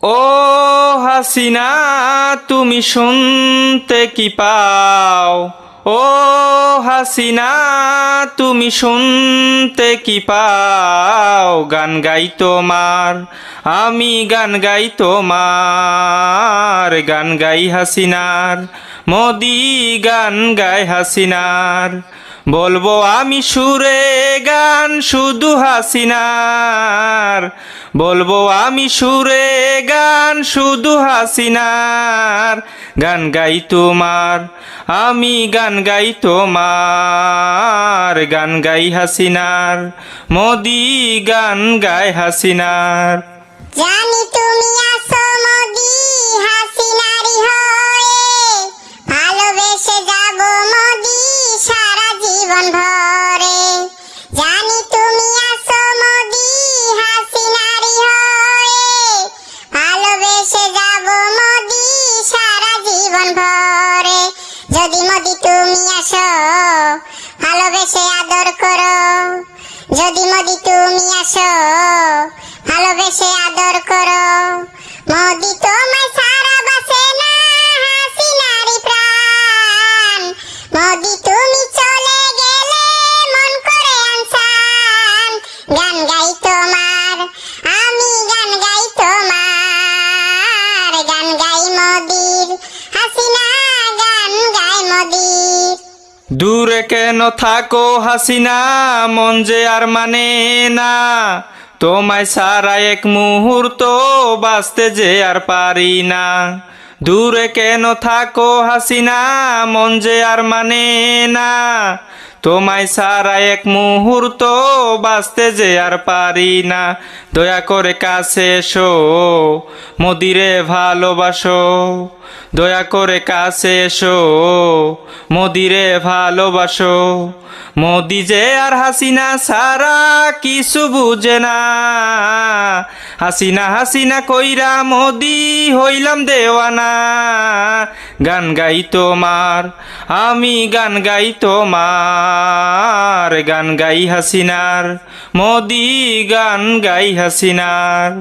ও হাসিনা তুমি শুনতে কি পাও, ও হাসিনা তুমি শুনতে কি পাও, গান গাই তোমার, আমি গান গাই তোমার, গান গাই হাসিনার, মোদি গান গায় হাসিনার। বলবো আমি সুরে গান শুধু হাসিনার, বলবো আমি সুরে গান শুধু হাসিনার, গান গাই তোমার, আমি গান গাই তোমার, গান গাই হাসিনার, মোদি গান গায় হাসিনার। জানি তুমি আছো মোদি হাসিনারি হয়ে, ভালোবেসে যাব মোদি সারা জীবন ভরে। জানি তুমি আছো মোদি হাসিনারি হয়ে, ভালোবেসে যাব মোদি সারা জীবন ভরে। যদি মোদি তুমি আসো ভালোবেসে আদর করো, যদি মোদি তুমি আসো ভালোবেসে আদর করো, মোদি তোমায় সারা বাসে না হাসিনারি প্রাণ। মোদি তুমি চলে গেলে মন করে আনসান, গান গাই তোমার, আমি গান গাই তোমার, গান গাই মোদির, হাসিনা গান গায় মোদির। দূরে কেন থাকো হাসিনা, মন যে আর মানে না, তোমায় সারা এক মুহূর্ত বাঁচতে যে আর পারি না। দূরে কেন থাকো হাসিনা, মন যে আর মানে না, তোমায় সারা এক মুহূর্ত বাঁচতে যে আর পারি না। দয়া করে কাছে এসো, মোদিরে ভালোবাসো, দয়া করে কাছে এসো, মোদিরে ভালোবাসো। মোদি যে আর হাসিনা সারা কিছু বুঝে না, হাসিনা হাসিনা কইরা মোদি হইলাম দেওয়ানা। গান গাই তোমার, আমি গান গাই তোমার, গান গাই হাসিনার, মোদি গান গাই হাসিনার।